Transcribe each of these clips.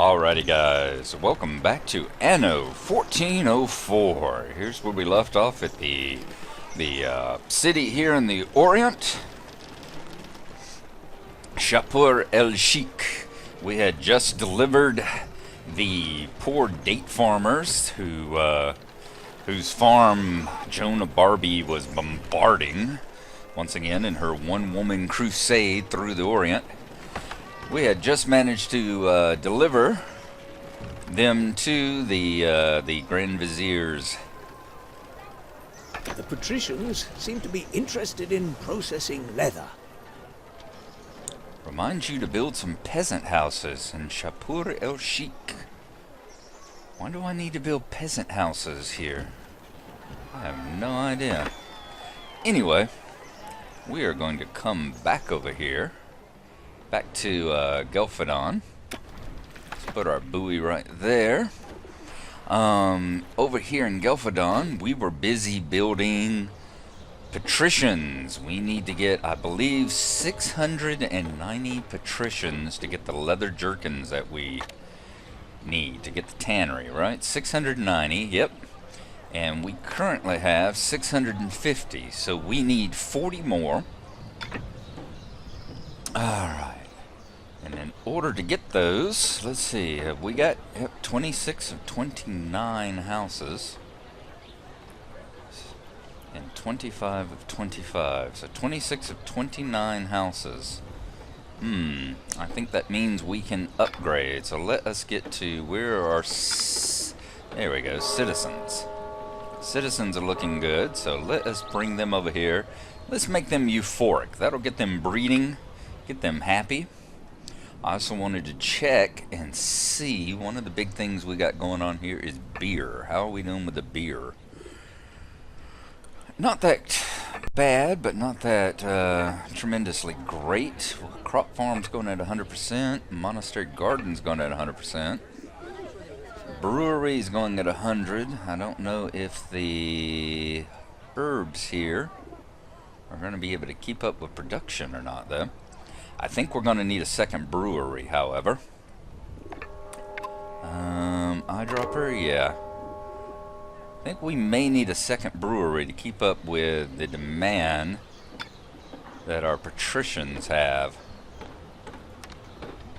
Alrighty guys, welcome back to ANNO 1404. Here's where we left off at the city here in the Orient. Shapur el-Sheikh. We had just delivered the poor date farmers whose farm Joan of Barbie was bombarding once again in her one-woman crusade through the Orient. We had just managed to deliver them to the Grand Viziers. The patricians seem to be interested in processing leather. Reminds you to build some peasant houses in Shapur el-Sheikh. Why do I need to build peasant houses here? I have no idea. Anyway, we are going to come back over here. Back to Gelfadon. Let's put our buoy right there. Over here in Gelfadon, we were busy building patricians. We need to get, I believe, 690 patricians to get the leather jerkins that we need to get the tannery, right? 690, yep. And we currently have 650, so we need 40 more. Alright. And in order to get those, let's see, we got 26 of 29 houses. And 25 of 25. So 26 of 29 houses. I think that means we can upgrade. So let us get to where are our... There we go, citizens. Citizens are looking good, so let us bring them over here. Let's make them euphoric. That'll get them breeding, get them happy. I also wanted to check and see, one of the big things we got going on here is beer. How are we doing with the beer? Not that bad, but not that tremendously great. Crop farm's going at 100%. Monastery garden's going at 100%. Brewery's going at 100. I don't know if the herbs here are going to be able to keep up with production or not, though. I think we're going to need a second brewery, however. Eyedropper, yeah. I think we may need a second brewery to keep up with the demand that our patricians have.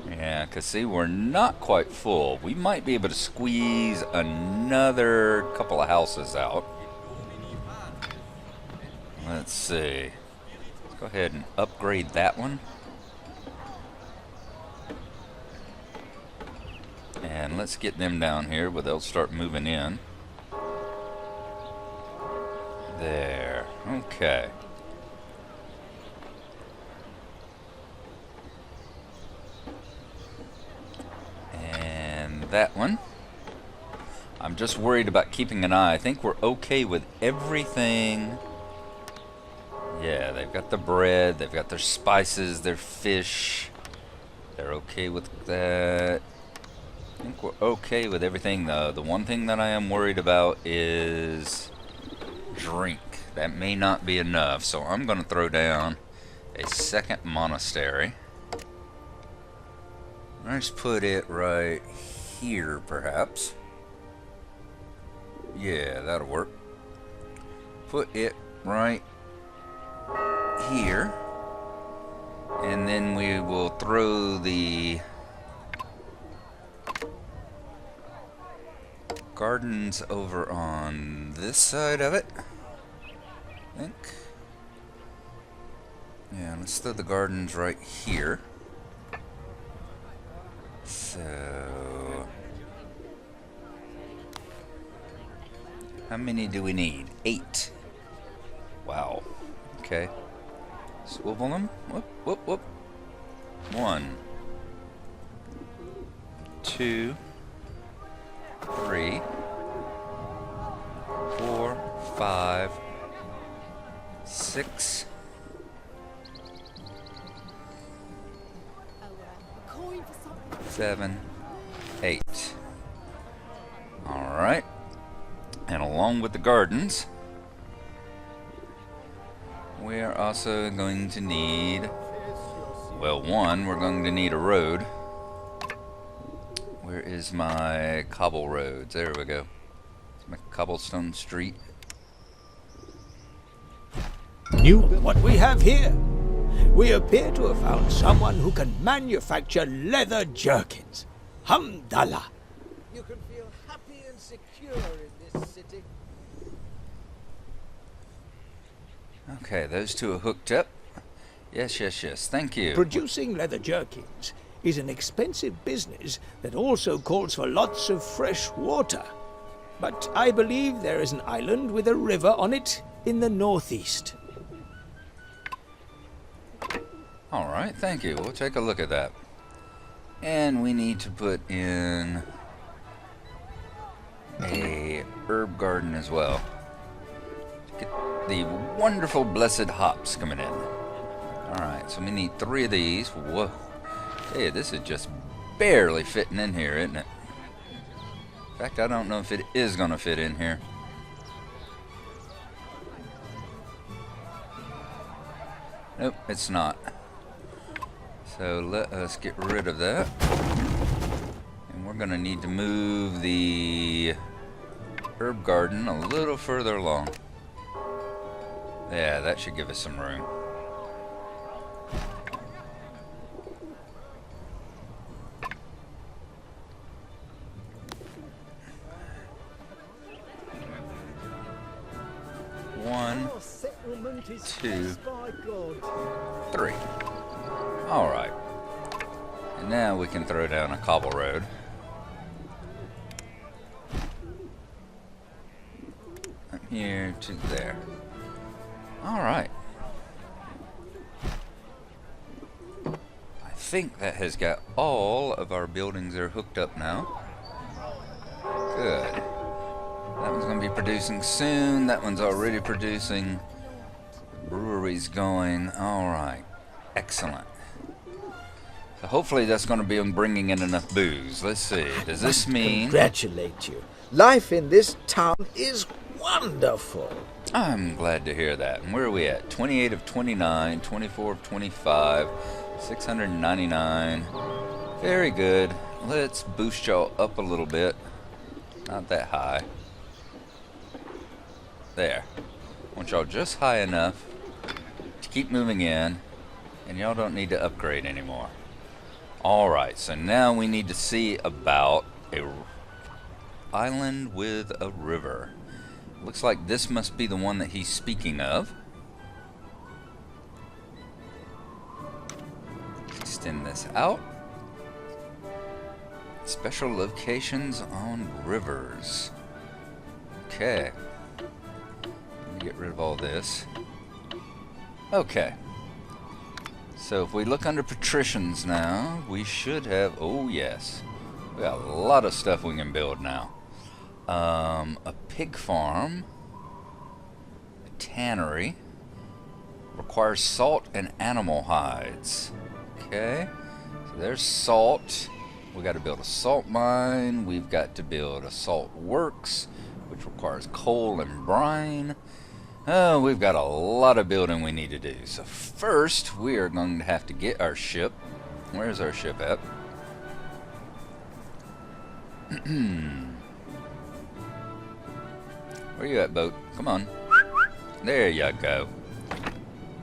Yeah, because see, we're not quite full. We might be able to squeeze another couple of houses out. Let's see. Let's go ahead and upgrade that one. And let's get them down here where they'll start moving in. There. Okay. And that one. I'm just worried about keeping an eye. I think we're okay with everything. Yeah, they've got the bread, they've got their spices, their fish. They're okay with that. I think we're okay with everything, though. The one thing that I am worried about is drink. That may not be enough, so I'm going to throw down a second monastery. Let's put it right here, perhaps. Yeah, that'll work. Put it right here. And then we will throw the gardens over on this side of it, I think. Yeah, let's throw the gardens right here. So, how many do we need? 8. Wow. Okay. Swivel them. Whoop, whoop, whoop. 1, 2, 3, 4, 5, 6, 7, 8. Alright. And along with the gardens, we are also going to need, well, one, we're going to need a road. Where is my cobble roads? There we go. My cobblestone street. What we have here? We appear to have found someone who can manufacture leather jerkins. Hamdallah. You can feel happy and secure in this city. Okay, those two are hooked up. Yes, yes, yes. Thank you. Producing leather jerkins is an expensive business that also calls for lots of fresh water. But I believe there is an island with a river on it in the northeast. Alright, thank you. We'll take a look at that. And we need to put in a herb garden as well. Get the wonderful blessed hops coming in. Alright, so we need 3 of these. Whoa. Hey, this is just barely fitting in here, isn't it? In fact, I don't know if it is going to fit in here. Nope, it's not. So let us get rid of that. And we're going to need to move the herb garden a little further along. Yeah, that should give us some room. One, 2, 3. Alright. And now we can throw down a cobble road. From here to there. Alright. I think that has got all of our buildings are hooked up now. Good. That one's going to be producing soon. That one's already producing. The brewery's going. Alright. Excellent. So hopefully that's going to be bringing in enough booze. Let's see. Does this mean... Congratulate you. Life in this town is wonderful. I'm glad to hear that. And where are we at? 28 of 29, 24 of 25, 699. Very good. Let's boost y'all up a little bit. Not that high. There. I want y'all just high enough to keep moving in, and y'all don't need to upgrade anymore. Alright, so now we need to see about a island with a river. Looks like this must be the one that he's speaking of. Extend this out. Special locations on rivers. Okay. Let me get rid of all this. Okay. So if we look under patricians now, we should have, oh yes, we got a lot of stuff we can build now. A pig farm, a tannery, requires salt and animal hides. Okay, so there's salt. We got to build a salt mine. We've got to build a salt works, which requires coal and brine. Oh, we've got a lot of building we need to do. So first, we are going to have to get our ship. Where's our ship at? Where you at, boat? Come on. There you go.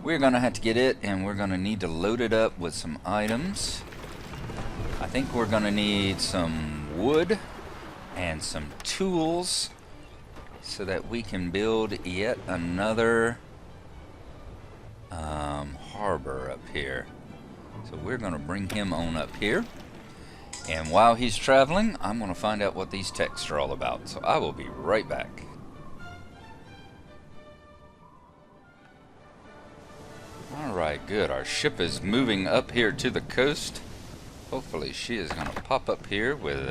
We're going to have to get it, and we're going to need to load it up with some items. I think we're going to need some wood and some tools so that we can build yet another harbor up here. So we're going to bring him on up here. And while he's traveling, I'm going to find out what these texts are all about. So I will be right back. Alright, good. Our ship is moving up here to the coast. Hopefully she is going to pop up here with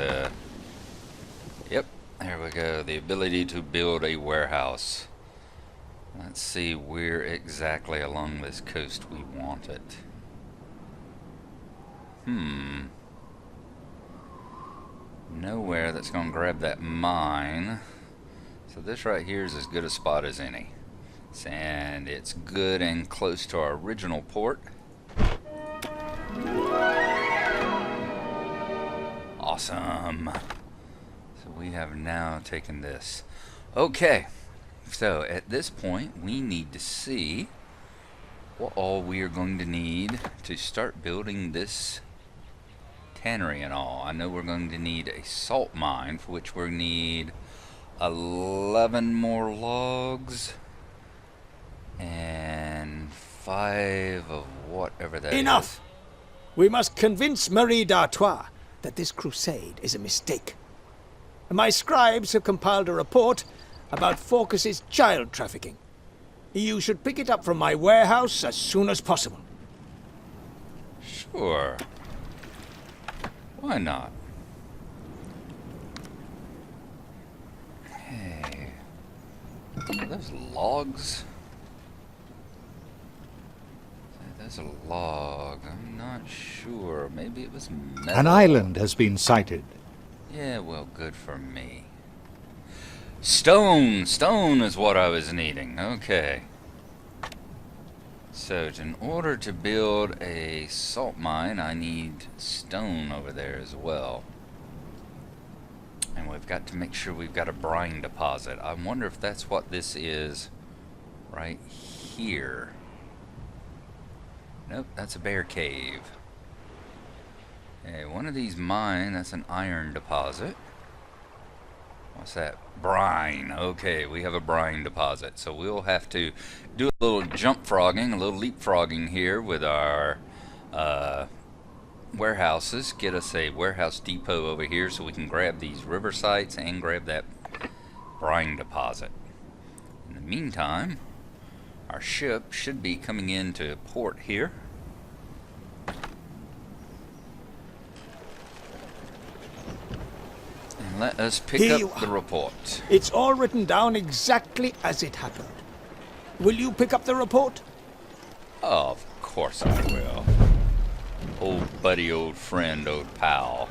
yep, there we go. The ability to build a warehouse. Let's see where exactly along this coast we want it. Nowhere that's going to grab that mine. So this right here is as good a spot as any. And it's good and close to our original port. awesome. So we have now taken this. Okay. So at this point, we need to see what all we are going to need to start building this tannery and all. I know we're going to need a salt mine, for which we'll need 11 more logs and 5 of whatever that is. Enough! We must convince Marie d'Artois that this crusade is a mistake. My scribes have compiled a report about Fawkes's child trafficking. You should pick it up from my warehouse as soon as possible. Sure. Why not? Hey. Are those logs? There's a log. I'm not sure. Maybe it was metal. An island has been sighted. Yeah, well, good for me. Stone! Stone is what I was needing. Okay. So, in order to build a salt mine, I need stone over there as well. And we've got to make sure we've got a brine deposit. I wonder if that's what this is right here. Nope, that's a bear cave. Okay, one of these mine, that's an iron deposit. What's that? Brine. Okay, we have a brine deposit. So we'll have to do a little jump frogging, a little leapfrogging here with our warehouses. Get us a warehouse depot over here so we can grab these river sites and grab that brine deposit. In the meantime, our ship should be coming into port here. And let us pick Here you up the are. report. It's all written down exactly as it happened. Will you pick up the report? Of course I will. Old buddy, old friend, old pal.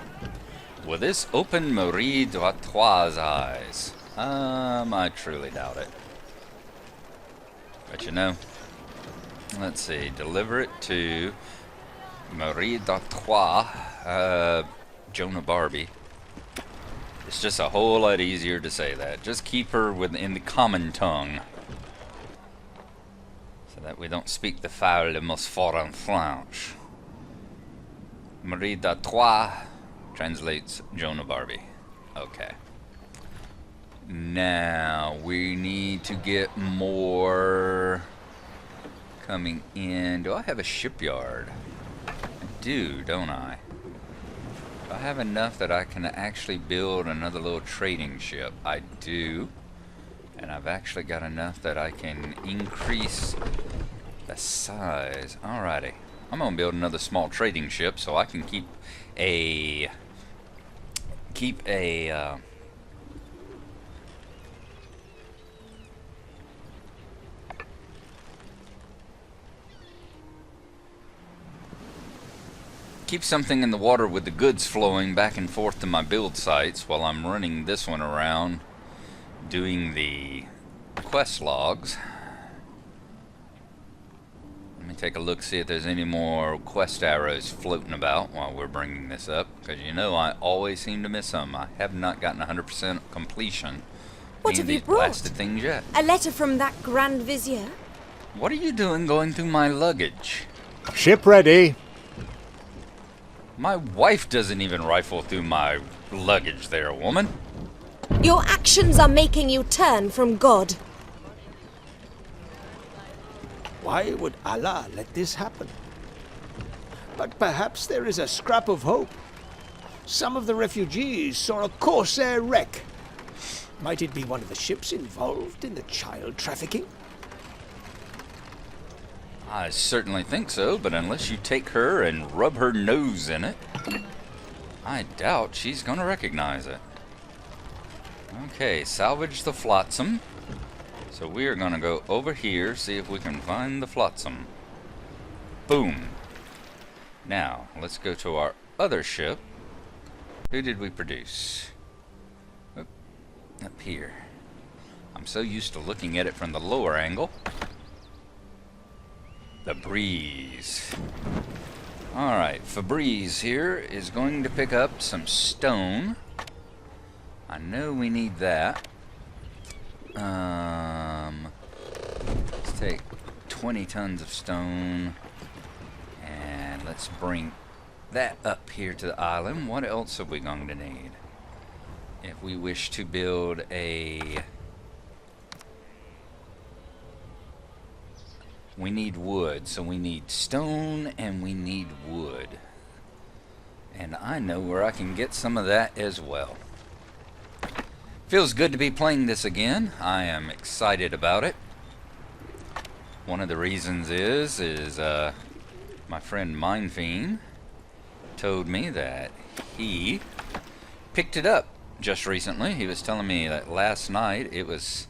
Will this open Marie d'Artois' eyes? I truly doubt it. But you know, let's see, deliver it to Marie d'Artois, Joan of Barbie. It's just a whole lot easier to say that. Just keep her in the common tongue, so that we don't speak the foul de most foreign French. Marie d'Artois translates Joan of Barbie. Okay. Now, we need to get more coming in. Do I have a shipyard? I do, don't I? Do I have enough that I can actually build another little trading ship? I do. And I've actually got enough that I can increase the size. Alrighty. I'm going to build another small trading ship so I can keep a keep something in the water with the goods flowing back and forth to my build sites while I'm running this one around doing the quest logs. Let me take a look, see if there's any more quest arrows floating about while we're bringing this up, because you know I always seem to miss some. I have not gotten 100% completion. What have you these brought? blasted things yet. A letter from that Grand Vizier? What are you doing going through my luggage? Ship ready. My wife doesn't even rifle through my luggage there, woman. Your actions are making you turn from God. Why would Allah let this happen? But perhaps there is a scrap of hope. Some of the refugees saw a corsair wreck. Might it be one of the ships involved in the child trafficking? I certainly think so, but unless you take her and rub her nose in it, I doubt she's gonna recognize it. Okay, salvage the flotsam. So we are gonna go over here, see if we can find the flotsam. Boom. Now, let's go to our other ship. Who did we produce? Oh, up here. I'm so used to looking at it from the lower angle. The breeze. Alright, Febreze here is going to pick up some stone. I know we need that. Let's take 20 tons of stone. And let's bring that up here to the island. What else are we going to need? If we wish to build a... We need wood, so we need stone and we need wood. And I know where I can get some of that as well. Feels good to be playing this again. I am excited about it. One of the reasons is my friend Mindfiend told me that he picked it up just recently. He was telling me that last night it was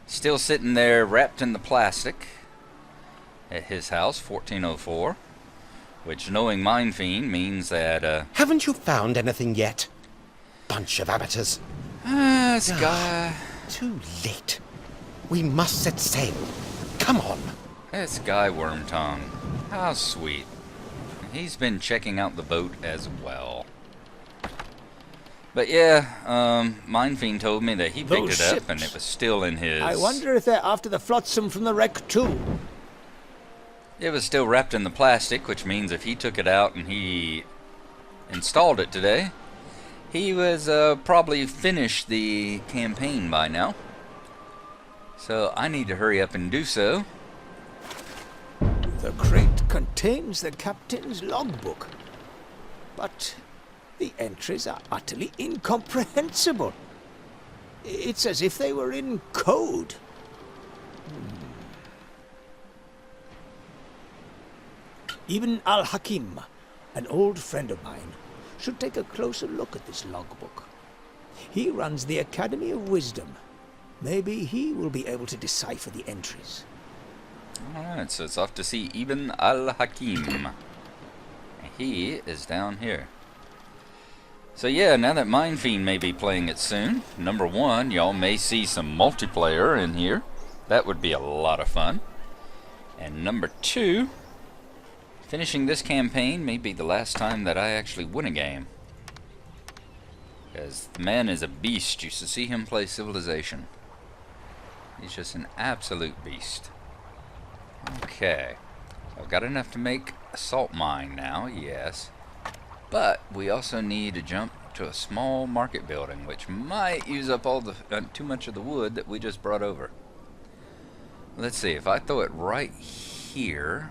still sitting there wrapped in the plastic at his house, 1404, which, knowing Mindfiend, means that Haven't you found anything yet? Bunch of amateurs. this guy Too late. We must set sail. Come on. this guy Wormtongue, how sweet. He's been checking out the boat as well. But yeah, Mindfiend told me that he picked Those it up and ships. it was still in his... I wonder if they're after the flotsam from the wreck too. It was still wrapped in the plastic, which means if he took it out and he installed it today, he was probably finished the campaign by now. So I need to hurry up and do so. The crate contains the captain's logbook. But the entries are utterly incomprehensible. It's as if they were in code. Ibn al-Hakim, an old friend of mine, should take a closer look at this logbook. He runs the Academy of Wisdom. Maybe he will be able to decipher the entries. Alright, so it's off to see Ibn al-Hakim. He is down here. So yeah, now that Mindfiend may be playing it soon, number one, y'all may see some multiplayer in here. That would be a lot of fun. And number two, finishing this campaign may be the last time that I actually win a game. Because the man is a beast. You should see him play Civilization. He's just an absolute beast. Okay. I've got enough to make a salt mine now, yes. But we also need to jump to a small market building, which might use up all the too much of the wood that we just brought over. Let's see, if I throw it right here,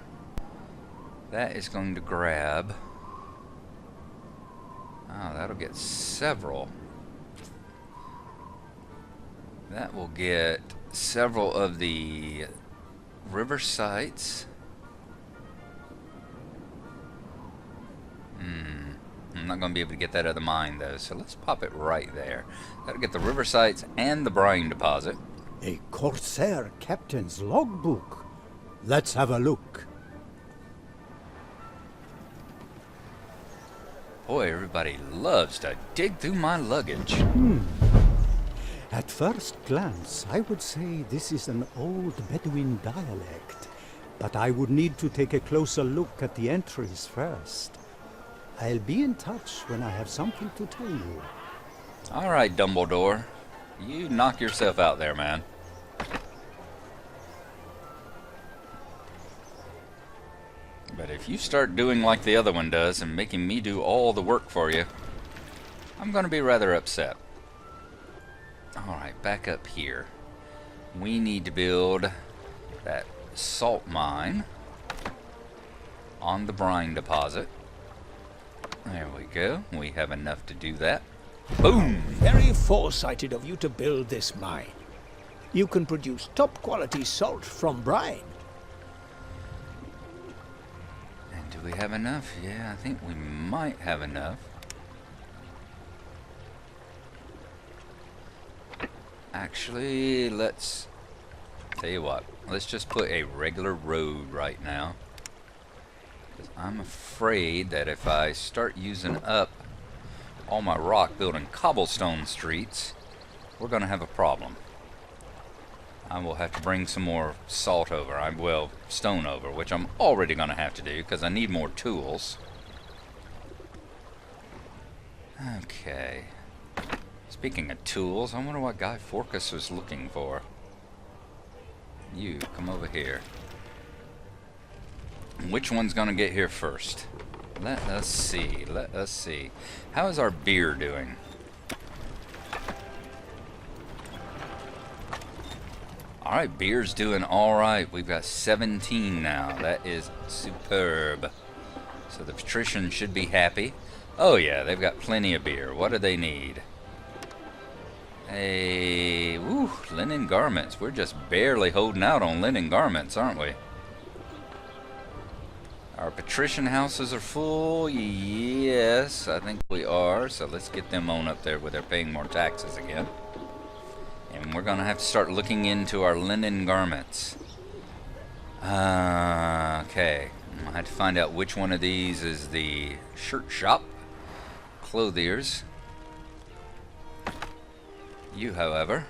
that is going to grab... Oh, that'll get several. That will get several of the river sites. I'm not going to be able to get that other mine though, so let's pop it right there. That'll get the river sites and the brine deposit. A Corsair captain's logbook. Let's have a look. Boy, everybody loves to dig through my luggage. At first glance, I would say this is an old Bedouin dialect, but I would need to take a closer look at the entries first. I'll be in touch when I have something to tell you. Alright, Dumbledore. You knock yourself out there, man. But if you start doing like the other one does and making me do all the work for you, I'm going to be rather upset. Alright, back up here. We need to build that salt mine on the brine deposit. There we go. We have enough to do that. Boom! Very foresighted of you to build this mine. You can produce top-quality salt from brine. And do we have enough? Yeah, I think we might have enough. Actually, let's... Tell you what. Let's just put a regular road right now. I'm afraid that if I start using up all my rock building cobblestone streets, we're going to have a problem. I will have to bring some more salt over. Well, stone over, which I'm already going to have to do because I need more tools. Okay. Speaking of tools, I wonder what Guy Fawkes was looking for. You, come over here. Which one's going to get here first? Let us see. Let us see. How is our beer doing? Alright, beer's doing alright. We've got 17 now. That is superb. So the patricians should be happy. Oh yeah, they've got plenty of beer. What do they need? Linen garments. We're just barely holding out on linen garments, aren't we? Our patrician houses are full. Yes, I think we are. So let's get them on up there where they're paying more taxes again. And we're going to have to start looking into our linen garments. Okay. I'll have to find out which one of these is the shirt shop. Clothiers. You, however.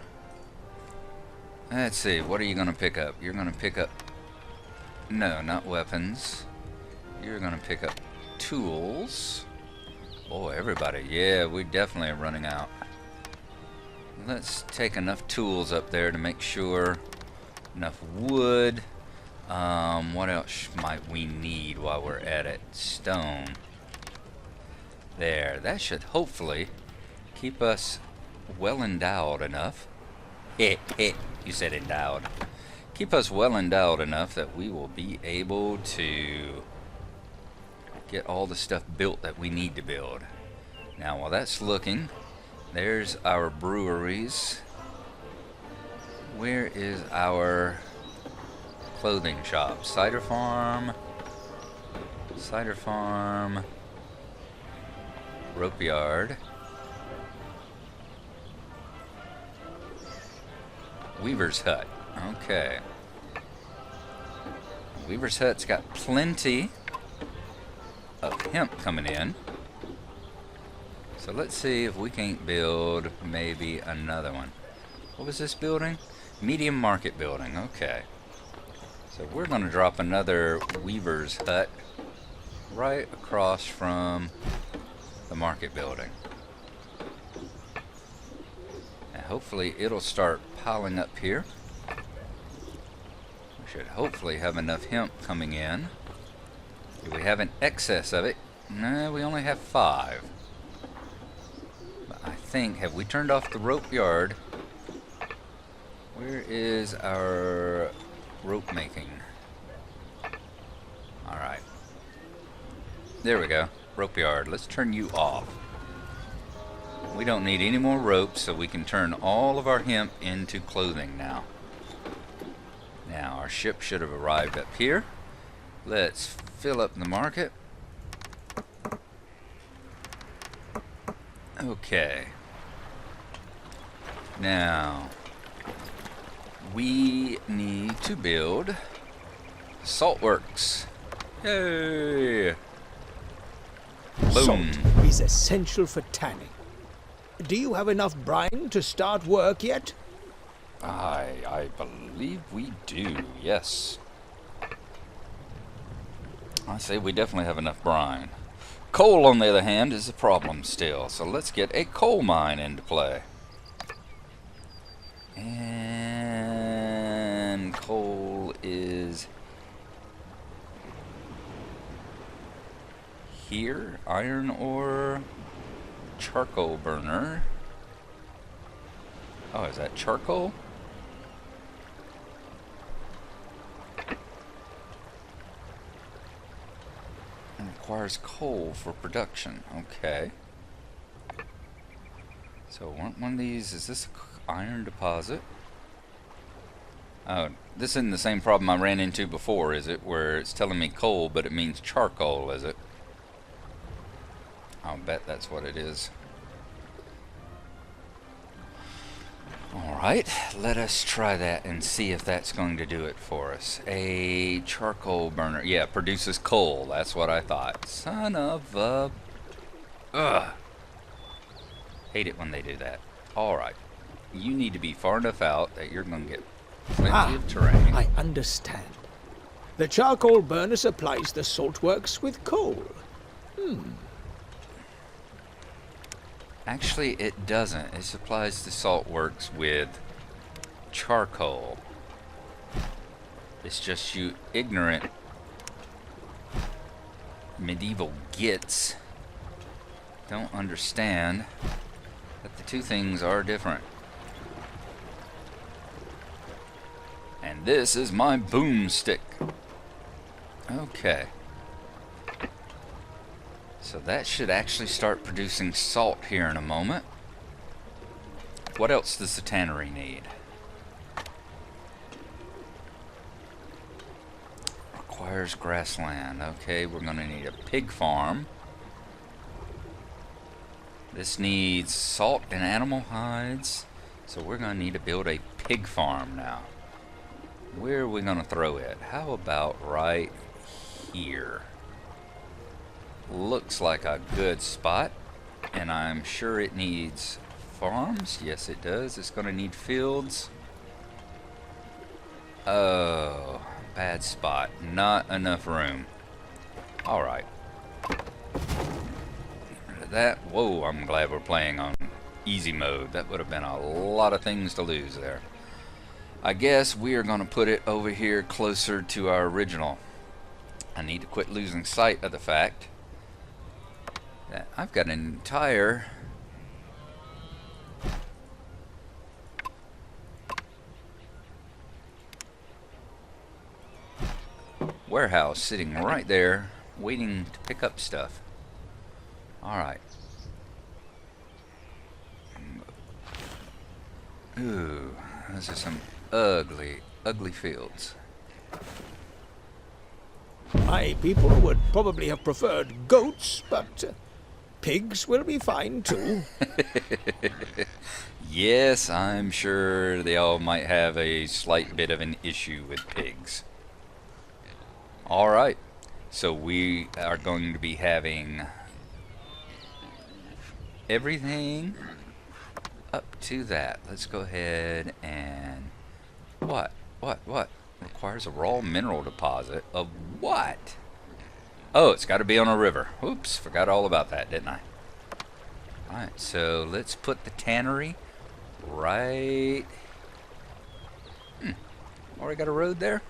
Let's see. What are you going to pick up? You're going to pick up... No, not weapons. You're going to pick up tools. Oh, everybody. Yeah, we definitely are running out. Let's take enough tools up there to make sure. Enough wood. What else might we need while we're at it? Stone. There. That should hopefully keep us well endowed enough. You said endowed. Keep us well endowed enough that we will be able to get all the stuff built that we need to build. Now, while that's looking, there's our breweries. Where is our clothing shop? Cider Farm. Cider Farm. Rope Yard. Weaver's Hut. Okay. Weaver's Hut's got plenty of hemp coming in. So let's see if we can't build maybe another one. What was this building? Medium Market Building. Okay. So we're going to drop another Weaver's Hut right across from the Market Building. And hopefully it'll start piling up here. We should hopefully have enough hemp coming in. Do we have an excess of it? No, we only have 5. But I think, have we turned off the rope yard? Where is our rope making? Alright. There we go. Rope yard. Let's turn you off. We don't need any more ropes, so we can turn all of our hemp into clothing now. Now, our ship should have arrived up here. Let's fill up the market. Okay. Now, we need to build saltworks. Yay! Boom. Salt is essential for tanning. Do you have enough brine to start work yet? I believe we do, yes. I say we definitely have enough brine. Coal, on the other hand, is a problem still, so let's get a coal mine into play. And coal is here. Iron ore, charcoal burner. Oh, is that charcoal? And requires coal for production. Okay. So one of these, is this iron deposit? Oh, this isn't the same problem I ran into before, is it? Where it's telling me coal, but it means charcoal, is it? I'll bet that's what it is. Alright, let us try that and see if that's going to do it for us. A charcoal burner. Yeah, produces coal. That's what I thought. Son of a... Ugh. Hate it when they do that. Alright. You need to be far enough out that you're going to get Plenty of terrain. I understand. The charcoal burner supplies the salt works with coal. Actually, it doesn't. It supplies the salt works with charcoal. It's just you ignorant medieval gits don't understand that the two things are different. And this is my boomstick. Okay. So that should actually start producing salt here in a moment. What else does the tannery need? Requires grassland. Okay, we're going to need a pig farm. This needs salt and animal hides. So we're going to need to build a pig farm now. Where are we going to throw it? How about right here? Looks like a good spot. And I'm sure it needs farms. Yes, it does. It's going to need fields. Oh, bad spot. Not enough room. Alright. That, whoa, I'm glad we're playing on easy mode. That would have been a lot of things to lose there. I guess we are going to put it over here closer to our original. I need to quit losing sight of the fact that I've got an entire warehouse sitting right there waiting to pick up stuff. Alright. Ooh, those are some ugly, ugly fields. My people would probably have preferred goats, but pigs will be fine too. Yes, I'm sure they all might have a slight bit of an issue with pigs. Alright, so we are going to be having everything up to that. Let's go ahead and... What? Requires a raw mineral deposit of what? Oh, it's got to be on a river. Oops, forgot all about that, didn't I? Alright, so let's put the tannery right... Already got a road there?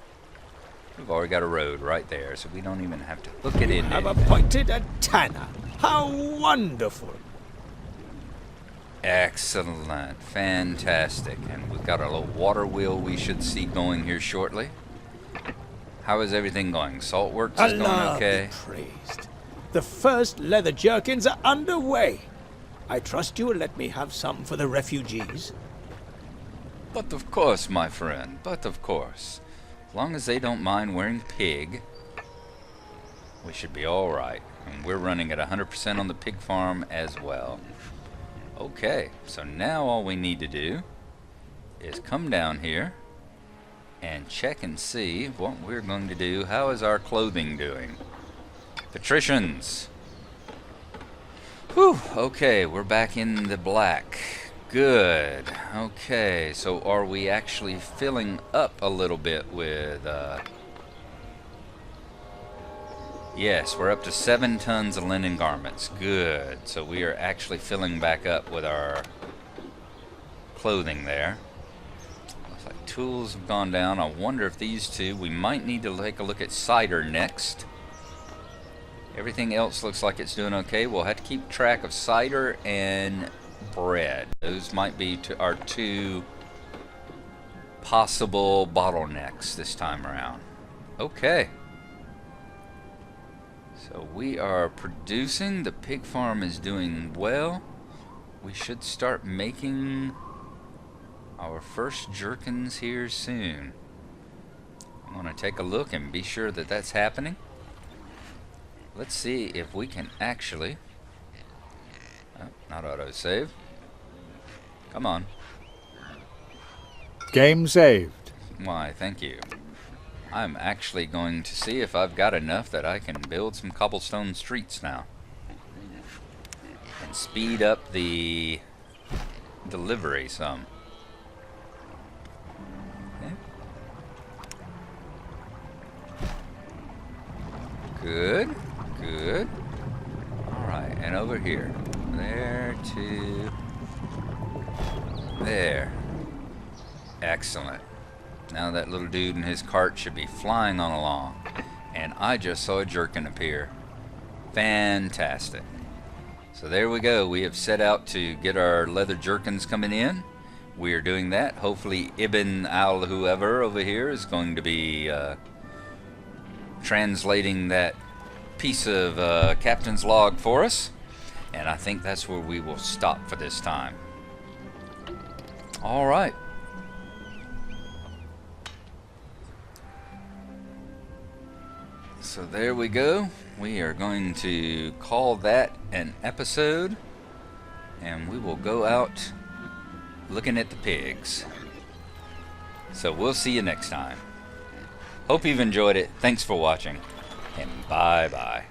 We've already got a road right there, so we don't even have to hook it in. I've appointed a tanner. How wonderful. Excellent. Fantastic. And we've got a little water wheel we should see going here shortly. How is everything going? Saltworks is going Allah okay? be praised. The first leather jerkins are underway. I trust you will let me have some for the refugees. But of course, my friend. But of course. As long as they don't mind wearing pig, we should be alright. And we're running at 100% on the pig farm as well. Okay, so now all we need to do is come down here and check and see what we're going to do. How is our clothing doing? Patricians! Whew, okay, we're back in the black. Good. Okay, so are we actually filling up a little bit with... Yes, we're up to 7 tons of linen garments. Good. So we are actually filling back up with our clothing there. Looks like tools have gone down. I wonder if these two... We might need to take a look at cider next. Everything else looks like it's doing okay. We'll have to keep track of cider and bread. Those might be our two possible bottlenecks this time around. Okay. So we are producing. The pig farm is doing well. We should start making our first jerkins here soon. I'm going to take a look and be sure that that's happening. Let's see if we can actually... Oh, not autosave. Come on. Game saved. Why, thank you. I'm actually going to see if I've got enough that I can build some cobblestone streets now. And speed up the delivery some. Okay. Good. Good. Alright, and over here. There to... there. Excellent. Now that little dude in his cart should be flying on along. And I just saw a jerkin appear. Fantastic. So there we go. We have set out to get our leather jerkins coming in. We are doing that. Hopefully Ibn al whoever over here is going to be translating that piece of captain's log for us. And I think that's where we will stop for this time. All right. So there we go. We are going to call that an episode, and we will go out looking at the pigs. So we'll see you next time. Hope you've enjoyed it. Thanks for watching, and bye-bye.